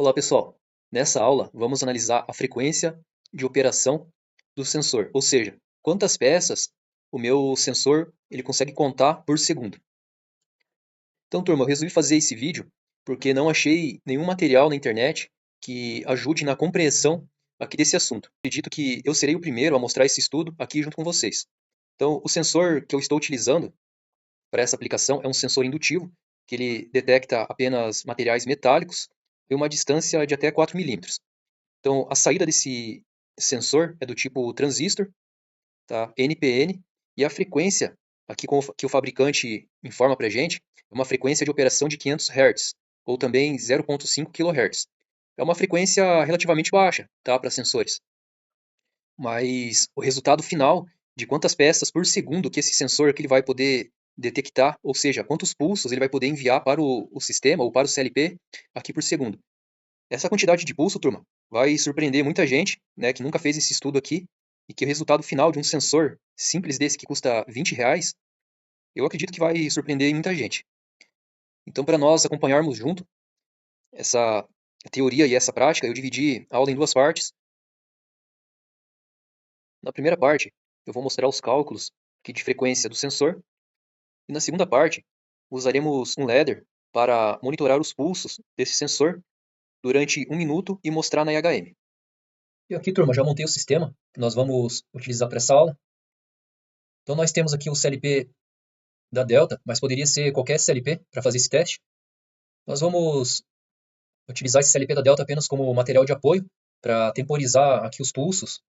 Olá pessoal, nessa aula vamos analisar a frequência de operação do sensor, ou seja, quantas peças o meu sensor ele consegue contar por segundo. Então turma, eu resolvi fazer esse vídeo porque não achei nenhum material na internet que ajude na compreensão aqui desse assunto. Acredito que eu serei o primeiro a mostrar esse estudo aqui junto com vocês. Então o sensor que eu estou utilizando para essa aplicação é um sensor indutivo, que ele detecta apenas materiais metálicos em uma distância de até 4 milímetros. Então, a saída desse sensor é do tipo transistor, tá? NPN, e a frequência, aqui que o fabricante informa para a gente, é uma frequência de operação de 500 Hz, ou também 0,5 kHz. É uma frequência relativamente baixa, tá? Para sensores. Mas o resultado final de quantas peças por segundo que esse sensor aqui ele vai poder detectar, ou seja, quantos pulsos ele vai poder enviar para o sistema ou para o CLP aqui por segundo. Essa quantidade de pulso, turma, vai surpreender muita gente, né, que nunca fez esse estudo aqui, e que o resultado final de um sensor simples desse que custa R$ 20, eu acredito que vai surpreender muita gente. Então, para nós acompanharmos junto essa teoria e essa prática, eu dividi a aula em duas partes. Na primeira parte, eu vou mostrar os cálculos aqui de frequência do sensor, e na segunda parte, usaremos um ladder para monitorar os pulsos desse sensor durante 1 minuto e mostrar na IHM. E aqui, turma, já montei o sistema que nós vamos utilizar para essa aula. Então, nós temos aqui o CLP da Delta, mas poderia ser qualquer CLP para fazer esse teste. Nós vamos utilizar esse CLP da Delta apenas como material de apoio para temporizar aqui os pulsos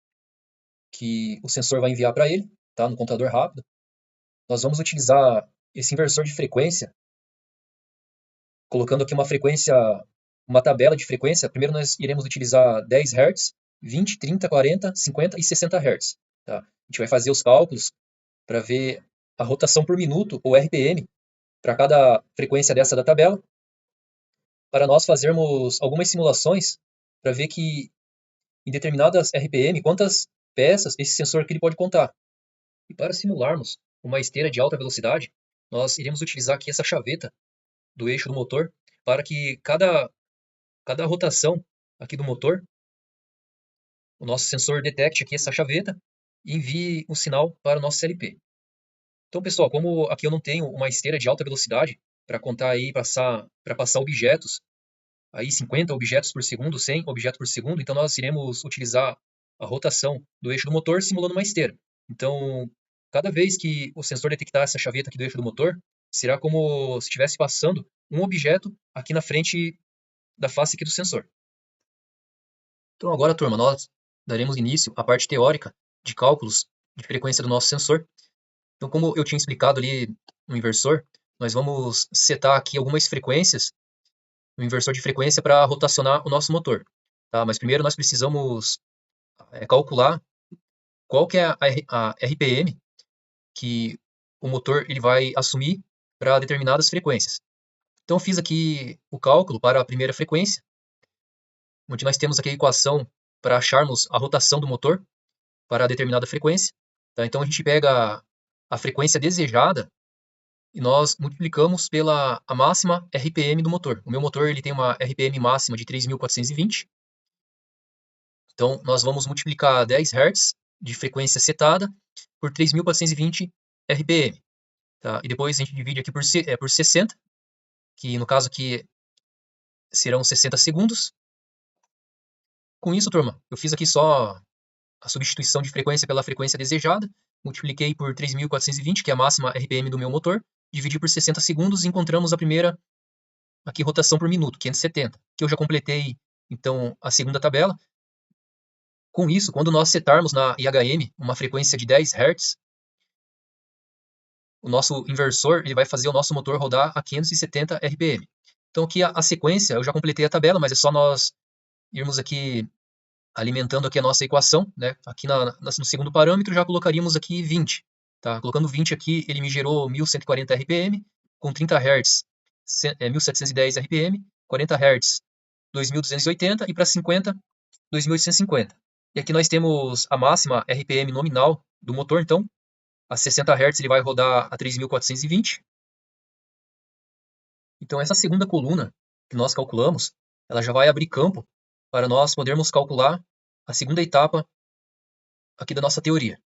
que o sensor vai enviar para ele, tá? No contador rápido. Nós vamos utilizar esse inversor de frequência, colocando aqui uma tabela de frequência. Primeiro nós iremos utilizar 10 Hz, 20, 30, 40, 50 e 60 Hz. Tá? A gente vai fazer os cálculos para ver a rotação por minuto, ou RPM, para cada frequência dessa da tabela, para nós fazermos algumas simulações para ver que em determinadas RPM, quantas peças esse sensor aqui ele pode contar. E para simularmos uma esteira de alta velocidade, nós iremos utilizar aqui essa chaveta do eixo do motor para que cada rotação aqui do motor, o nosso sensor detecte aqui essa chaveta e envie um sinal para o nosso CLP. Então, pessoal, como aqui eu não tenho uma esteira de alta velocidade para contar aí, para passar objetos, aí 50 objetos por segundo, 100 objetos por segundo, então nós iremos utilizar a rotação do eixo do motor simulando uma esteira. Então, cada vez que o sensor detectar essa chaveta aqui do eixo do motor, será como se estivesse passando um objeto aqui na frente da face aqui do sensor. Então agora, turma, nós daremos início à parte teórica de cálculos de frequência do nosso sensor. Então, como eu tinha explicado ali no inversor, nós vamos setar aqui algumas frequências no inversor de frequência para rotacionar o nosso motor. Tá? Mas primeiro nós precisamos calcular qual que é a RPM que o motor ele vai assumir para determinadas frequências. Então eu fiz aqui o cálculo para a primeira frequência, onde nós temos aqui a equação para acharmos a rotação do motor para determinada frequência. Tá? Então a gente pega a frequência desejada e nós multiplicamos pela a máxima RPM do motor. O meu motor ele tem uma RPM máxima de 3.420. Então nós vamos multiplicar 10 Hz de frequência setada por 3.420 RPM. Tá? E depois a gente divide aqui por 60, que no caso aqui serão 60 segundos. Com isso, turma, eu fiz aqui só a substituição de frequência pela frequência desejada, multipliquei por 3.420, que é a máxima RPM do meu motor, dividi por 60 segundos e encontramos a primeira aqui rotação por minuto, 570, que eu já completei então a segunda tabela. Com isso, quando nós setarmos na IHM uma frequência de 10 Hz, o nosso inversor ele vai fazer o nosso motor rodar a 570 RPM. Então aqui a sequência, eu já completei a tabela, mas é só nós irmos aqui alimentando aqui a nossa equação, né? Aqui no segundo parâmetro já colocaríamos aqui 20, tá? Colocando 20 aqui, ele me gerou 1.140 RPM, com 30 Hz, 1.710 RPM, 40 Hz, 2.280 e para 50, 2.850. E aqui nós temos a máxima RPM nominal do motor, então, a 60 Hz ele vai rodar a 3.420. Então essa segunda coluna que nós calculamos, ela já vai abrir campo para nós podermos calcular a segunda etapa aqui da nossa teoria.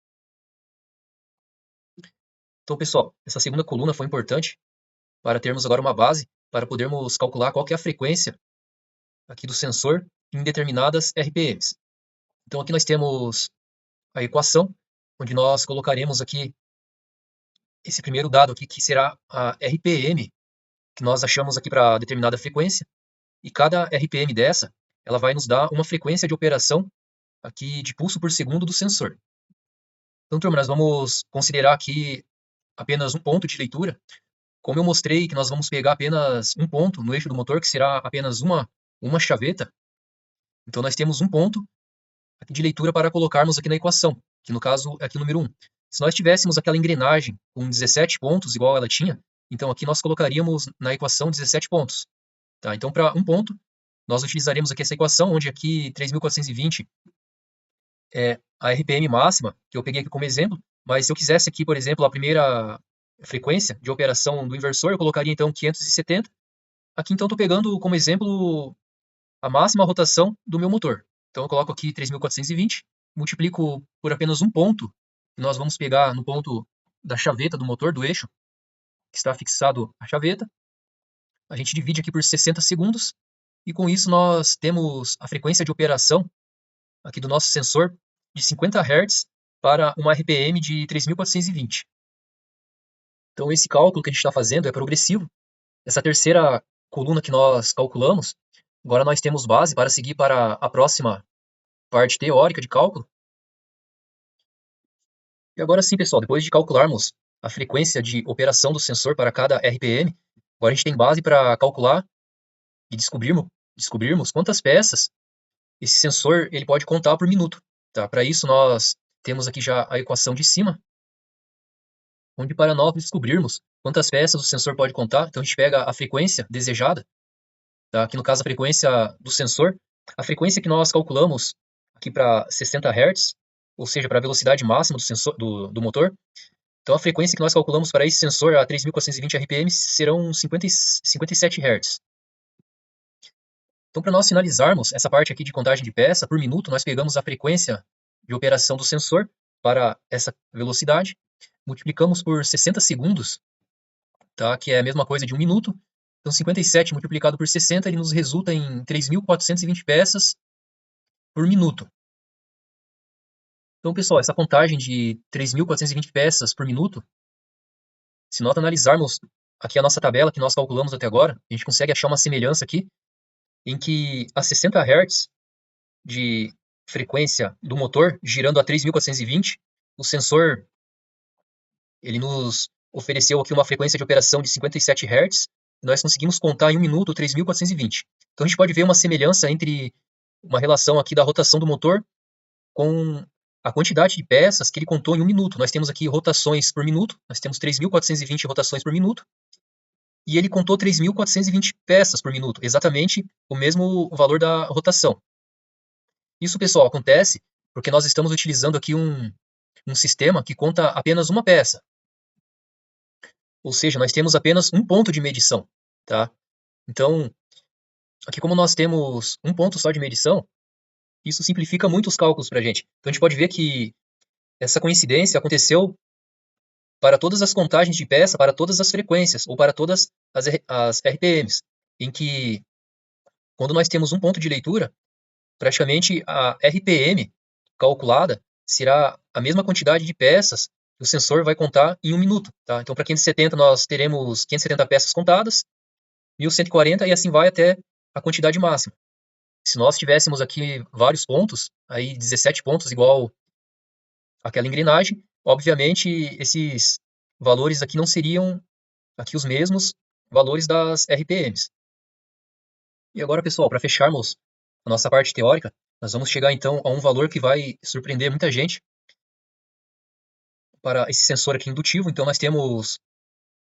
Então, pessoal, essa segunda coluna foi importante para termos agora uma base para podermos calcular qual que é a frequência aqui do sensor em determinadas RPMs. Então, aqui nós temos a equação, onde nós colocaremos aqui esse primeiro dado aqui, que será a RPM, que nós achamos aqui para determinada frequência, e cada RPM dessa, ela vai nos dar uma frequência de operação aqui de pulso por segundo do sensor. Então, turma, nós vamos considerar aqui apenas um ponto de leitura. Como eu mostrei que nós vamos pegar apenas um ponto no eixo do motor, que será apenas uma chaveta, então nós temos um ponto aqui de leitura para colocarmos aqui na equação, que no caso é aqui o número 1. Se nós tivéssemos aquela engrenagem com 17 pontos, igual ela tinha, então aqui nós colocaríamos na equação 17 pontos. Tá? Então, para um ponto, nós utilizaremos aqui essa equação, onde aqui 3.420 é a RPM máxima, que eu peguei aqui como exemplo, mas se eu quisesse aqui, por exemplo, a primeira frequência de operação do inversor, eu colocaria então 570. Aqui então estou pegando como exemplo a máxima rotação do meu motor. Então eu coloco aqui 3.420, multiplico por apenas um ponto, e nós vamos pegar no ponto da chaveta do motor, do eixo, que está fixado a chaveta. A gente divide aqui por 60 segundos, e com isso nós temos a frequência de operação aqui do nosso sensor de 50 Hz para uma RPM de 3.420. Então esse cálculo que a gente está fazendo é progressivo. Essa terceira coluna que nós calculamos, agora nós temos base para seguir para a próxima parte teórica de cálculo. E agora sim, pessoal, depois de calcularmos a frequência de operação do sensor para cada RPM, agora a gente tem base para calcular e descobrirmos quantas peças esse sensor ele pode contar por minuto. Tá? Para isso, nós temos aqui já a equação de cima, onde para nós descobrirmos quantas peças o sensor pode contar, então a gente pega a frequência desejada, tá? Aqui no caso a frequência do sensor, a frequência que nós calculamos aqui para 60 Hz, ou seja, para a velocidade máxima do sensor do motor. Então a frequência que nós calculamos para esse sensor a 3.420 RPM serão 57 Hz. Então, para nós finalizarmos essa parte aqui de contagem de peça por minuto, nós pegamos a frequência de operação do sensor para essa velocidade, multiplicamos por 60 segundos, tá? Que é a mesma coisa de um minuto. Então, 57 multiplicado por 60, ele nos resulta em 3.420 peças por minuto. Então, pessoal, essa contagem de 3.420 peças por minuto, se nós analisarmos aqui a nossa tabela que nós calculamos até agora, a gente consegue achar uma semelhança aqui, em que a 60 Hz de frequência do motor, girando a 3.420, o sensor ele nos ofereceu aqui uma frequência de operação de 57 Hz, e nós conseguimos contar em um minuto 3.420. Então a gente pode ver uma semelhança entre uma relação aqui da rotação do motor com a quantidade de peças que ele contou em um minuto. Nós temos aqui rotações por minuto, nós temos 3.420 rotações por minuto, e ele contou 3.420 peças por minuto, exatamente o mesmo valor da rotação. Isso, pessoal, acontece porque nós estamos utilizando aqui um sistema que conta apenas uma peça. Ou seja, nós temos apenas um ponto de medição, tá? Então, aqui como nós temos um ponto só de medição, isso simplifica muito os cálculos para a gente. Então, a gente pode ver que essa coincidência aconteceu para todas as contagens de peça, para todas as frequências, ou para todas as RPMs, em que, quando nós temos um ponto de leitura, praticamente a RPM calculada será a mesma quantidade de peças que o sensor vai contar em um minuto. Tá? Então, para 570, nós teremos 570 peças contadas, 1140 e assim vai até a quantidade máxima. Se nós tivéssemos aqui vários pontos, aí 17 pontos igual aquela engrenagem, obviamente esses valores aqui não seriam aqui os mesmos valores das RPMs. E agora, pessoal, para fecharmos a nossa parte teórica, nós vamos chegar então a um valor que vai surpreender muita gente para esse sensor aqui indutivo. Então nós temos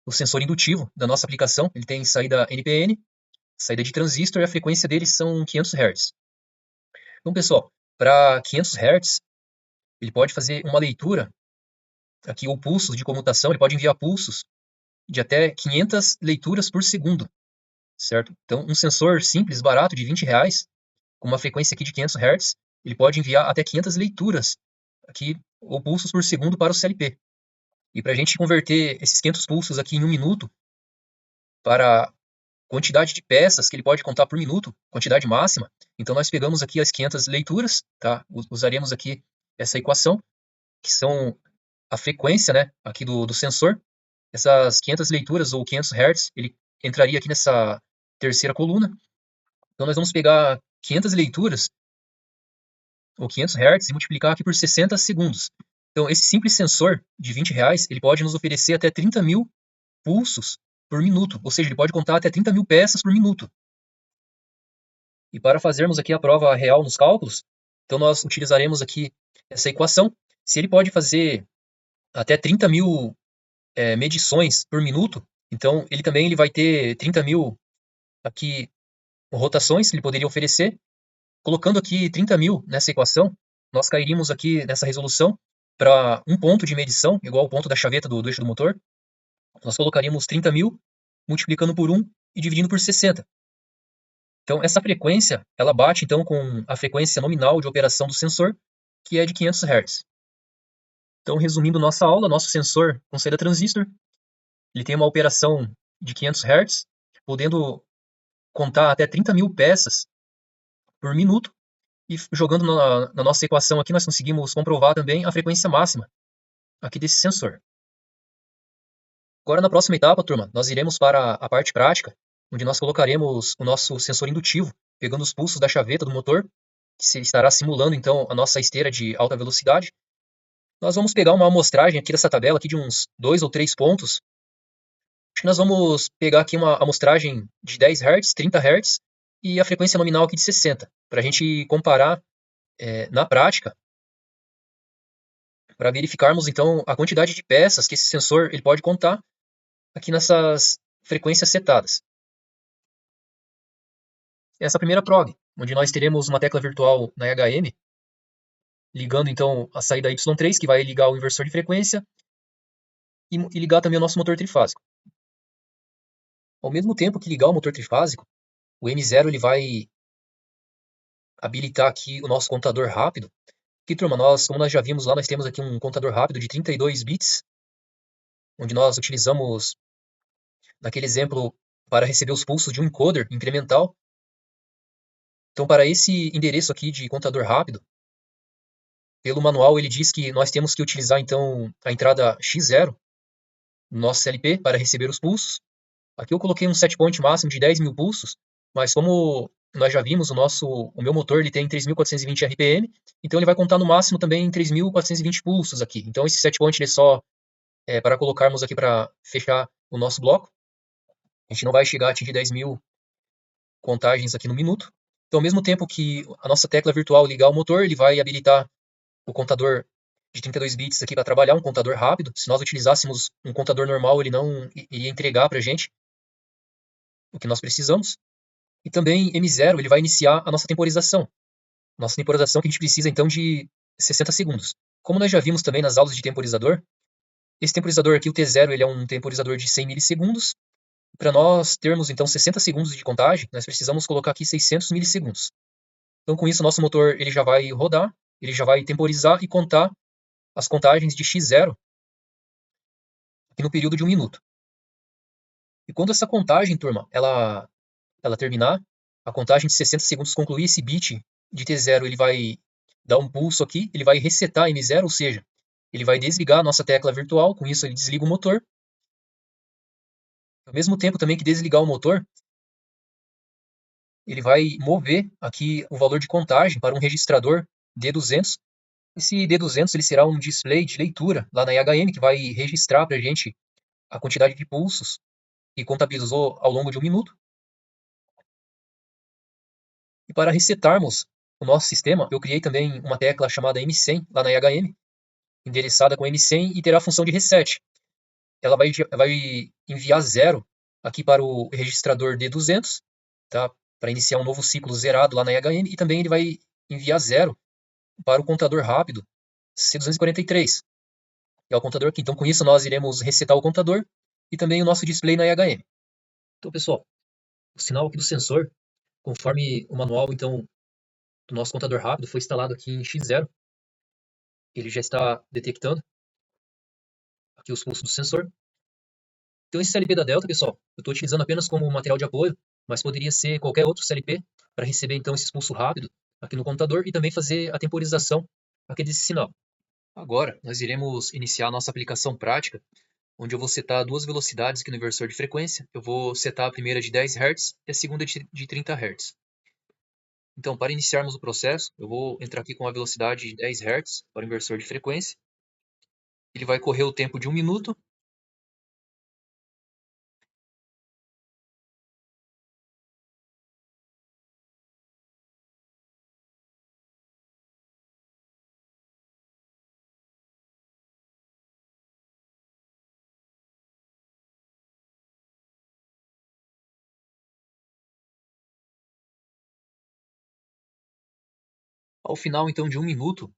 o sensor indutivo da nossa aplicação, ele tem saída NPN, saída de transistor e a frequência dele são 500 Hz. Então, pessoal, para 500 Hz, ele pode fazer uma leitura, aqui o pulso de comutação, ele pode enviar pulsos de até 500 leituras por segundo. certo? Então, um sensor simples, barato, de R$ 20, com uma frequência aqui de 500 Hz, ele pode enviar até 500 leituras aqui, ou pulsos por segundo para o CLP. E para a gente converter esses 500 pulsos aqui em 1 minuto para quantidade de peças que ele pode contar por minuto, quantidade máxima, então nós pegamos aqui as 500 leituras, tá? Usaremos aqui essa equação, que são a frequência, né, aqui do sensor. Essas 500 leituras ou 500 Hz, ele entraria aqui nessa terceira coluna. Então nós vamos pegar 500 leituras ou 500 Hz e multiplicar aqui por 60 segundos. Então esse simples sensor de R$ 20, ele pode nos oferecer até 30 mil pulsos por minuto, ou seja, ele pode contar até 30 mil peças por minuto. E para fazermos aqui a prova real nos cálculos, então nós utilizaremos aqui essa equação. Se ele pode fazer até 30 mil medições por minuto, então ele vai ter 30 mil aqui rotações que ele poderia oferecer. Colocando aqui 30 mil nessa equação, nós cairíamos aqui nessa resolução para um ponto de medição, igual ao ponto da chaveta do eixo do motor. Nós colocaríamos 30 mil, multiplicando por 1 e dividindo por 60. Então, essa frequência, ela bate então com a frequência nominal de operação do sensor, que é de 500 Hz. Então, resumindo nossa aula, nosso sensor com saída transistor, ele tem uma operação de 500 Hz, podendo contar até 30 mil peças por minuto, e jogando na nossa equação aqui, nós conseguimos comprovar também a frequência máxima aqui desse sensor. Agora, na próxima etapa, turma, nós iremos para a parte prática, onde nós colocaremos o nosso sensor indutivo, pegando os pulsos da chaveta do motor, que estará simulando, então, a nossa esteira de alta velocidade. Nós vamos pegar uma amostragem aqui dessa tabela, aqui de uns 2 ou 3 pontos. Acho que nós vamos pegar aqui uma amostragem de 10 Hz, 30 Hz, e a frequência nominal aqui de 60, para a gente comparar na prática, para verificarmos, então, a quantidade de peças que esse sensor ele pode contar aqui nessas frequências setadas. Essa primeira prog, onde nós teremos uma tecla virtual na HM, ligando então a saída Y3, que vai ligar o inversor de frequência, e ligar também o nosso motor trifásico. Ao mesmo tempo que ligar o motor trifásico, o M0 ele vai habilitar aqui o nosso contador rápido. Aqui, turma, como nós já vimos lá, nós temos aqui um contador rápido de 32 bits, onde nós utilizamos, naquele exemplo, para receber os pulsos de um encoder incremental. Então, para esse endereço aqui de contador rápido, pelo manual ele diz que nós temos que utilizar então a entrada X0 no nosso CLP para receber os pulsos. Aqui eu coloquei um set point máximo de 10 mil pulsos, mas como nós já vimos, o meu motor ele tem 3.420 RPM, então ele vai contar no máximo também 3.420 pulsos aqui. Então esse set point ele é só para colocarmos aqui para fechar o nosso bloco. A gente não vai chegar a atingir 10 mil contagens aqui no minuto. Então, ao mesmo tempo que a nossa tecla virtual ligar o motor, ele vai habilitar o contador de 32 bits aqui para trabalhar, um contador rápido. Se nós utilizássemos um contador normal, ele não iria entregar para a gente o que nós precisamos. E também M0, ele vai iniciar a nossa temporização. Nossa temporização que a gente precisa, então, de 60 segundos. Como nós já vimos também nas aulas de temporizador, esse temporizador aqui, o T0, ele é um temporizador de 100 milissegundos. Para nós termos, então, 60 segundos de contagem, nós precisamos colocar aqui 600 milissegundos. Então, com isso, nosso motor ele já vai rodar, ele já vai temporizar e contar as contagens de X0 aqui no período de 1 minuto. E quando essa contagem, turma, ela terminar, a contagem de 60 segundos concluir, esse bit de T0 ele vai dar um pulso aqui, ele vai resetar M0, ou seja, ele vai desligar a nossa tecla virtual, com isso ele desliga o motor. Ao mesmo tempo também que desligar o motor, ele vai mover aqui o valor de contagem para um registrador D200. Esse D200 ele será um display de leitura lá na IHM, que vai registrar para a gente a quantidade de pulsos que contabilizou ao longo de 1 minuto. E para resetarmos o nosso sistema, eu criei também uma tecla chamada M100 lá na IHM, endereçada com M100 e terá a função de reset. Ela vai enviar 0 aqui para o registrador D200, tá? Para iniciar um novo ciclo zerado lá na IHM, e também ele vai enviar 0 para o contador rápido C243, que é o contador aqui. Então, com isso, nós iremos resetar o contador e também o nosso display na IHM. Então, pessoal, O sinal aqui do sensor, conforme o manual, então, do nosso contador rápido foi instalado aqui em X0, ele já está detectando aqui os pulsos do sensor. Então esse CLP da Delta, pessoal, eu estou utilizando apenas como material de apoio, mas poderia ser qualquer outro CLP para receber então esse pulso rápido aqui no computador e também fazer a temporização aqui desse sinal. Agora nós iremos iniciar a nossa aplicação prática, onde eu vou setar duas velocidades aqui no inversor de frequência. Eu vou setar a primeira de 10 Hz e a segunda de 30 Hz. Então, para iniciarmos o processo, eu vou entrar aqui com a velocidade de 10 Hz para o inversor de frequência. Ele vai correr o tempo de 1 minuto. Ao final, então, de 1 minuto,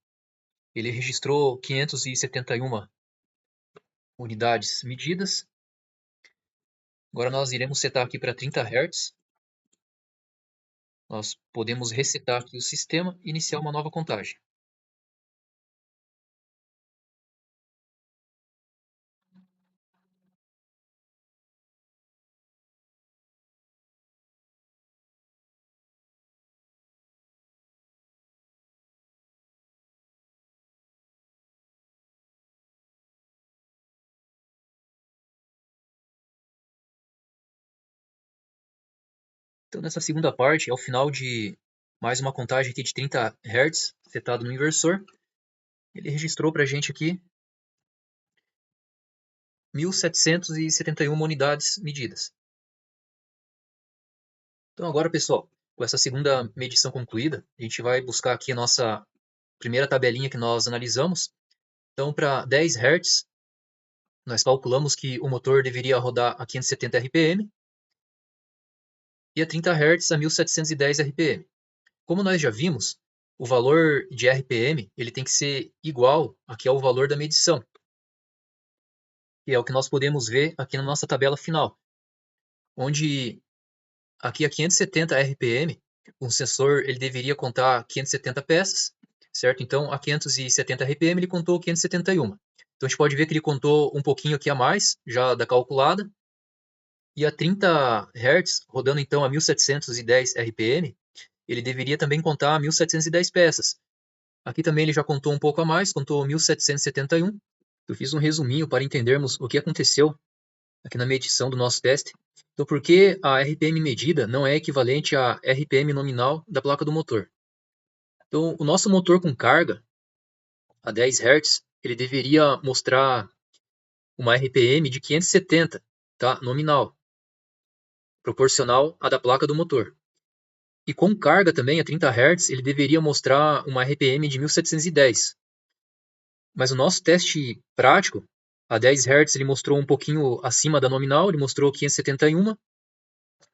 ele registrou 571 unidades medidas. Agora nós iremos setar aqui para 30 Hz. Nós podemos resetar aqui o sistema e iniciar uma nova contagem. Então, nessa segunda parte, ao final de mais uma contagem aqui de 30 Hz, setado no inversor, ele registrou para a gente aqui 1.771 unidades medidas. Então agora, pessoal, com essa segunda medição concluída, a gente vai buscar aqui a nossa primeira tabelinha que nós analisamos. Então, para 10 Hz, nós calculamos que o motor deveria rodar a 570 RPM e a 30 Hz a 1.710 RPM. Como nós já vimos, o valor de RPM ele tem que ser igual aqui ao valor da medição, que é o que nós podemos ver aqui na nossa tabela final, onde aqui a 570 RPM, o sensor ele deveria contar 570 peças, certo? Então, a 570 RPM ele contou 571. Então, a gente pode ver que ele contou um pouquinho aqui a mais, já da calculada. E a 30 Hz, rodando então a 1710 RPM, ele deveria também contar 1710 peças. Aqui também ele já contou um pouco a mais, contou 1771. Eu fiz um resuminho para entendermos o que aconteceu aqui na medição do nosso teste. Então, por que a RPM medida não é equivalente à RPM nominal da placa do motor? Então, o nosso motor com carga a 10 Hz, ele deveria mostrar uma RPM de 570, tá? Nominal, proporcional à da placa do motor. E com carga também a 30 Hz, ele deveria mostrar uma RPM de 1710. Mas o nosso teste prático, a 10 Hz, ele mostrou um pouquinho acima da nominal, ele mostrou 571.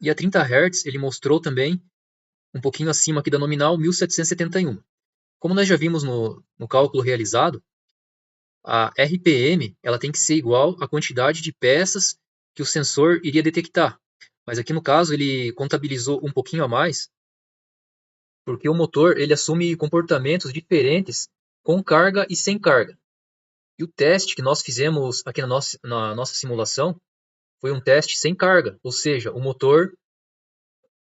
E a 30 Hz, ele mostrou também um pouquinho acima aqui da nominal, 1771. Como nós já vimos no cálculo realizado, a RPM ela tem que ser igual à quantidade de peças que o sensor iria detectar. Mas aqui no caso ele contabilizou um pouquinho a mais, porque o motor ele assume comportamentos diferentes com carga e sem carga. E o teste que nós fizemos aqui na nossa simulação foi um teste sem carga, ou seja, o motor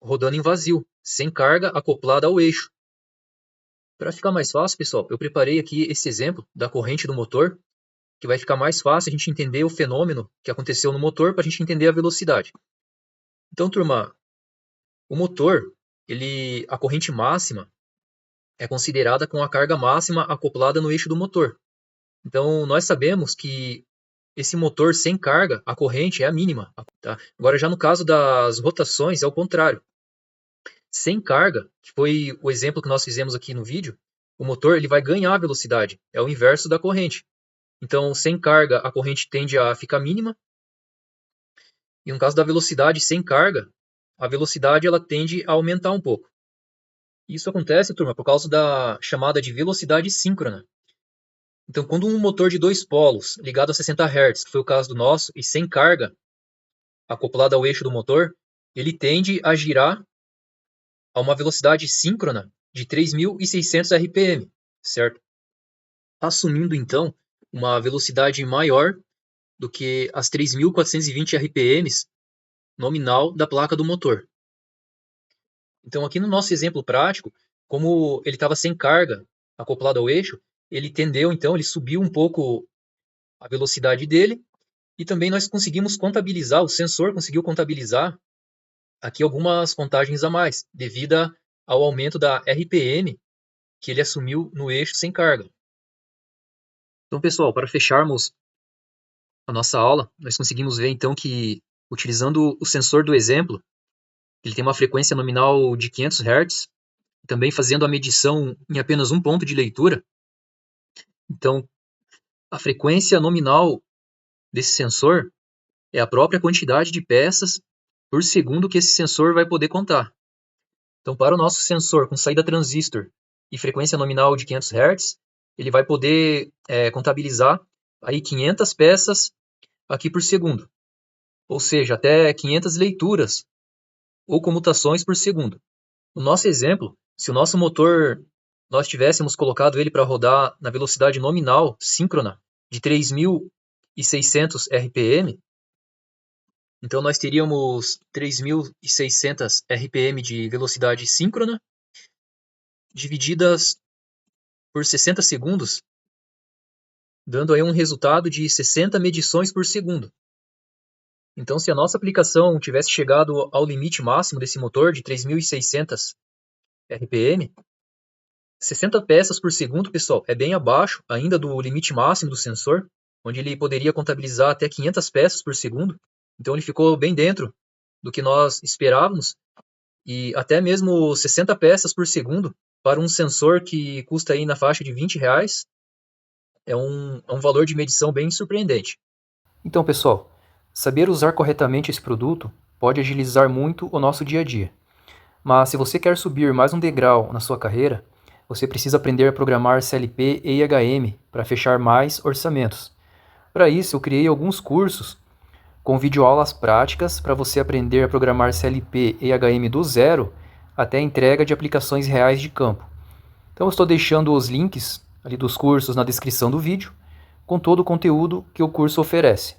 rodando em vazio, sem carga acoplada ao eixo. Para ficar mais fácil, pessoal, eu preparei aqui esse exemplo da corrente do motor, que vai ficar mais fácil a gente entender o fenômeno que aconteceu no motor para a gente entender a velocidade. Então, turma, o motor, a corrente máxima é considerada com a carga máxima acoplada no eixo do motor. Então, nós sabemos que esse motor sem carga, a corrente é a mínima. Tá? Agora, já no caso das rotações, é o contrário. Sem carga, que foi o exemplo que nós fizemos aqui no vídeo, o motor ele vai ganhar velocidade. É o inverso da corrente. Então, sem carga, a corrente tende a ficar mínima. E no caso da velocidade sem carga, a velocidade ela tende a aumentar um pouco. Isso acontece, turma, por causa da chamada de velocidade síncrona. Então, quando um motor de dois polos, ligado a 60 Hz, que foi o caso do nosso, e sem carga, acoplado ao eixo do motor, ele tende a girar a uma velocidade síncrona de 3.600 RPM, certo? Assumindo, então, uma velocidade maior do que as 3.420 RPM nominal da placa do motor. Então, aqui no nosso exemplo prático, como ele estava sem carga acoplado ao eixo, ele tendeu, então, ele subiu um pouco a velocidade dele, e também nós conseguimos contabilizar, o sensor conseguiu contabilizar aqui algumas contagens a mais, devido ao aumento da RPM que ele assumiu no eixo sem carga. Então, pessoal, para fecharmos a nossa aula, nós conseguimos ver então que, utilizando o sensor do exemplo, ele tem uma frequência nominal de 500 Hz, também fazendo a medição em apenas um ponto de leitura. Então, a frequência nominal desse sensor é a própria quantidade de peças por segundo que esse sensor vai poder contar. Então, para o nosso sensor com saída transistor e frequência nominal de 500 Hz, ele vai poder contabilizar aí 500 peças aqui por segundo, ou seja, até 500 leituras ou comutações por segundo. No nosso exemplo, se o nosso motor, nós tivéssemos colocado ele para rodar na velocidade nominal síncrona de 3.600 RPM, então nós teríamos 3.600 RPM de velocidade síncrona, divididas por 60 segundos, dando aí um resultado de 60 medições por segundo. Então, se a nossa aplicação tivesse chegado ao limite máximo desse motor de 3.600 RPM, 60 peças por segundo, pessoal, é bem abaixo ainda do limite máximo do sensor, onde ele poderia contabilizar até 500 peças por segundo. Então, ele ficou bem dentro do que nós esperávamos, e até mesmo 60 peças por segundo para um sensor que custa aí na faixa de R$20, é um valor de medição bem surpreendente. Então, pessoal, saber usar corretamente esse produto pode agilizar muito o nosso dia a dia. Mas se você quer subir mais um degrau na sua carreira, você precisa aprender a programar CLP e IHM para fechar mais orçamentos. Para isso, eu criei alguns cursos com videoaulas práticas para você aprender a programar CLP e IHM do zero até a entrega de aplicações reais de campo. Então eu estou deixando os links ali dos cursos na descrição do vídeo, com todo o conteúdo que o curso oferece.